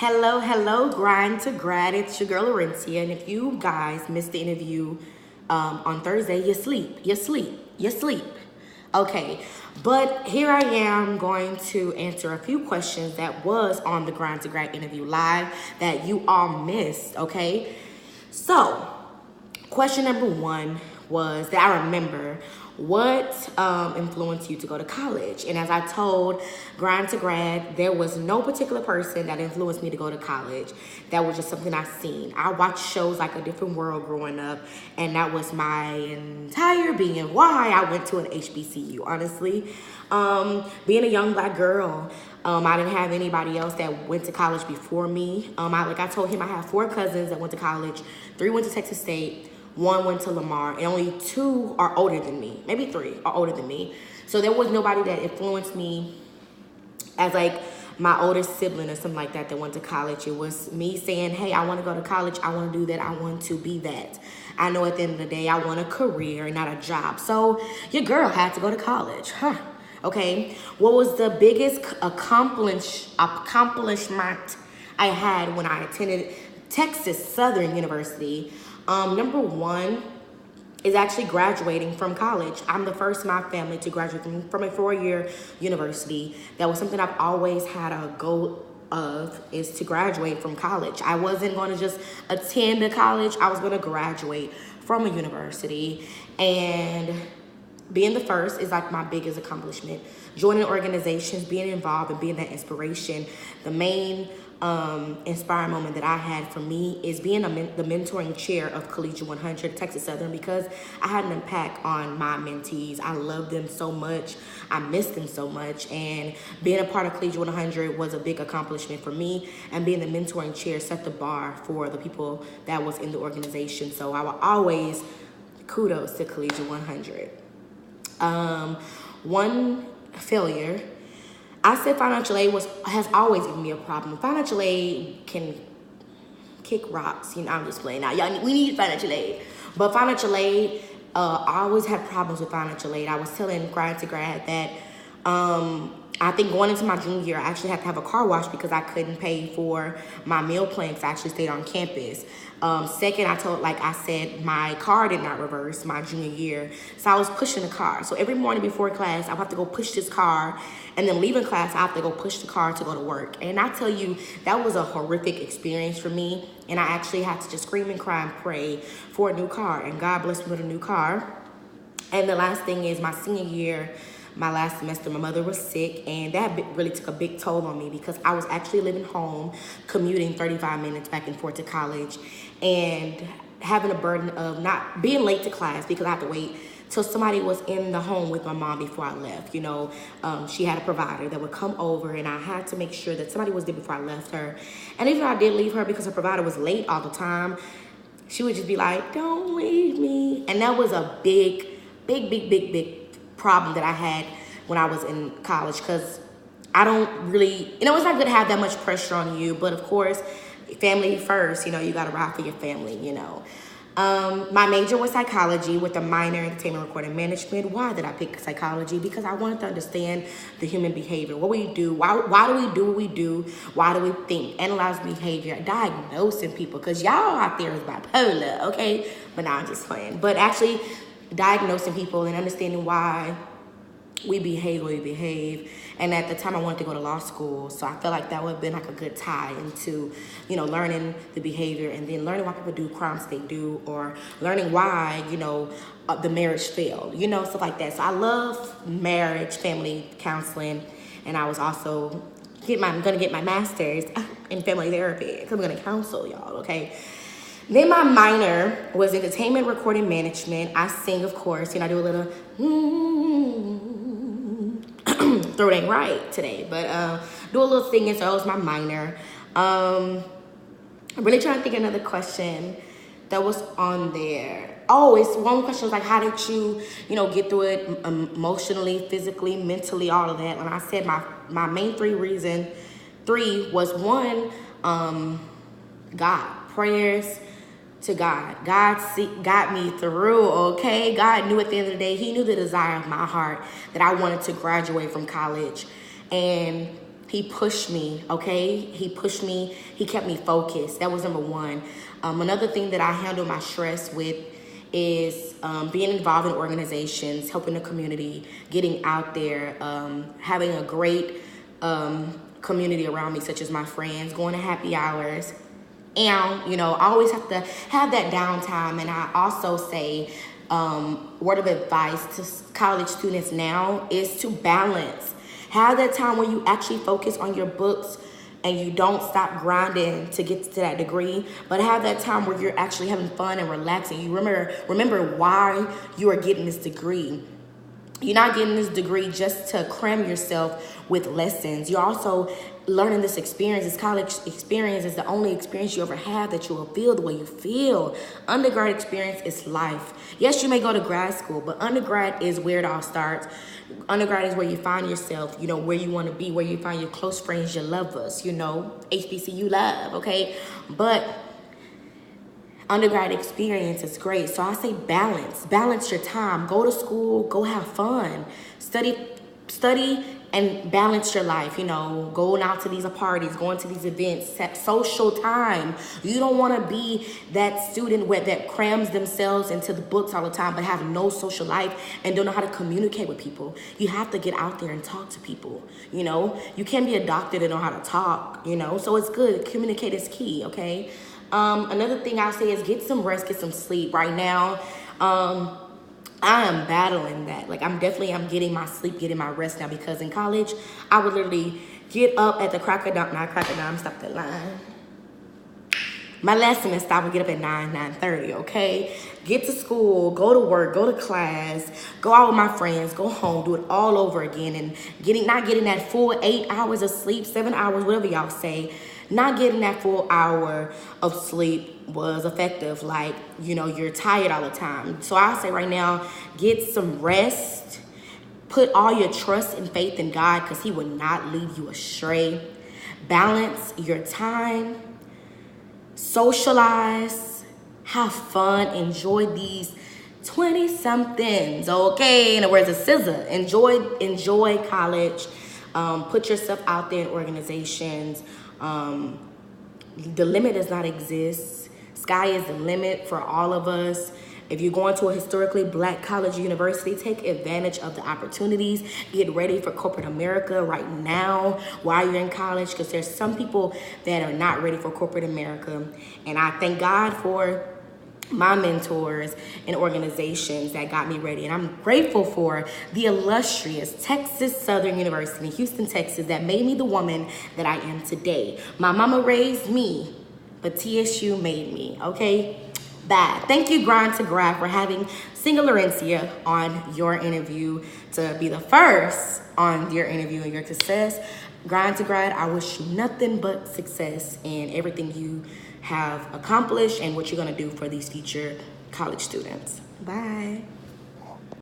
Hello, grind to grad. It's your girl Laurencia, and if you guys missed the interview on Thursday, you sleep. Okay, but here I am going to answer a few questions that was on the Grind to Grad interview live that you all missed. Okay, so question number one was that I remember what influenced you to go to college. And as I told Grind to Grad, there was no particular person that influenced me to go to college. That was just something I seen. I watched shows like A Different World growing up, and that was my entire being why I went to an HBCU, honestly. Being a young black girl, I didn't have anybody else that went to college before me. Like I told him, I have 4 cousins that went to college. 3 went to Texas State. 1 went to Lamar, and only 2 are older than me. Maybe 3 are older than me. So there was nobody that influenced me as like my oldest sibling or something like that went to college. It was me saying, hey, I want to go to college. I want to do that. I want to be that. I know at the end of the day, I want a career and not a job. So your girl had to go to college. Okay. What was the biggest accomplishment I had when I attended Texas Southern University? Number 1 is actually graduating from college. I'm the first in my family to graduate from a 4-year university. That was something I've always had a goal of, is to graduate from college. I wasn't going to just attend a college. I was going to graduate from a university. And being the first is like my biggest accomplishment. Joining organizations, being involved, and being that inspiration. The main inspiring moment that I had for me is being the mentoring chair of Collegiate 100 Texas Southern, because I had an impact on my mentees. I love them so much. I miss them so much. And being a part of Collegiate 100 was a big accomplishment for me. And being the mentoring chair set the bar for the people that was in the organization. So I will always kudos to Collegiate 100. One failure, I said financial aid has always given me a problem. Financial aid can kick rocks. I'm just playing now. Y'all, we need financial aid. But financial aid, I always had problems with financial aid. I was telling Grad to Grad that I think going into my junior year, I actually had to have a car wash because I couldn't pay for my meal plan because I actually stayed on campus. Second, I said, my car did not reverse my junior year. So I was pushing the car. So every morning before class, I would have to go push this car. And then leaving class, I have to go push the car to go to work. And I tell you, that was a horrific experience for me. And I actually had to just scream and cry and pray for a new car. And God blessed me with a new car. And the last thing is my senior year, my last semester, my mother was sick, and that really took a big toll on me because I was actually living home, commuting 35 minutes back and forth to college, and having a burden of not being late to class because I had to wait till somebody was in the home with my mom before I left. She had a provider that would come over, and I had to make sure that somebody was there before I left her. And even though I did leave her because her provider was late all the time, she would just be like, don't leave me. And that was a big problem that I had when I was in college, because I don't really, it's not good to have that much pressure on you, but of course, family first, you got to ride for your family, My major was psychology with a minor in entertainment recording management. Why did I pick psychology? Because I wanted to understand the human behavior, what we do, why do we do what we do, why do we think, analyze behavior, diagnosing people, because y'all out there is bipolar, okay? But now I'm just playing. But actually diagnosing people and understanding why we behave the way we behave. And at the time I wanted to go to law school, so I felt like that would have been like a good tie into, learning the behavior and then learning why people do crimes they do, or learning why, the marriage failed, stuff like that. So I love marriage, family counseling, and I was also gonna get my master's in family therapy because I'm gonna counsel y'all, okay? Then my minor was entertainment recording management. I sing, of course, I do a little throat ain't right today, but do a little singing, so that was my minor. I'm really trying to think of another question that was on there. Oh, it's one question was like, how did you, get through it emotionally, physically, mentally, all of that. And I said my main 3 was 1, God, prayers to God. God got me through, okay? God knew at the end of the day, he knew the desire of my heart that I wanted to graduate from college. And he pushed me, okay? He pushed me, he kept me focused. That was number one. Another thing that I handle my stress with is being involved in organizations, helping the community, getting out there, having a great community around me, such as my friends, going to happy hours. And, you know, I always have to have that downtime. And I also say, word of advice to college students now is to balance. Have that time when you actually focus on your books and you don't stop grinding to get to that degree, but have that time where you're actually having fun and relaxing. You remember why you are getting this degree. You're not getting this degree just to cram yourself with lessons. You're also learning this experience. This college experience is the only experience you ever have that you will feel the way you feel. Undergrad experience is life. Yes, you may go to grad school, but undergrad is where it all starts. Undergrad is where you find yourself, you know, where you want to be, where you find your close friends, your lovers, you know, HBCU love, okay? But undergrad experience is great. So I say balance your time. Go to school, go have fun, study and balance your life, you know, going out to these parties, going to these events, set social time. You don't want to be that student that crams themselves into the books all the time but have no social life and don't know how to communicate with people. You have to get out there and talk to people, you know. You can't be a doctor that know how to talk, you know, so it's good. Communicate is key, okay? Another thing I'll say is get some rest, get some sleep. Right now, I am battling that. Like, I'm getting my sleep, getting my rest now, because in college, I would literally get up at the crack of dawn, stop that line. My last semester, I would get up at 9:30, okay? Get to school, go to work, go to class, go out with my friends, go home, do it all over again, and not getting that full 8 hours of sleep, 7 hours, whatever y'all say. Not getting that full hour of sleep was effective. Like, you know, you're tired all the time. So I say right now, get some rest. Put all your trust and faith in God, because he will not lead you astray. Balance your time. Socialize. Have fun. Enjoy these 20-somethings, okay? In other words, a scissor. Enjoy college. Put yourself out there in organizations. The limit does not exist. Sky is the limit for all of us. If you're going to a historically black college or university, take advantage of the opportunities. Get ready for corporate America right now while you're in college, because there's some people that are not ready for corporate America. And I thank God for my mentors and organizations that got me ready. And I'm grateful for the illustrious Texas Southern University in Houston, Texas, that made me the woman that I am today. My mama raised me, but TSU made me, okay? Bye. Thank you, Grad to Grad, for having single Laurencia on your interview, to be the first on your interview and your success. Grad to Grad, I wish you nothing but success in everything you have accomplished and what you're going to do for these future college students. Bye.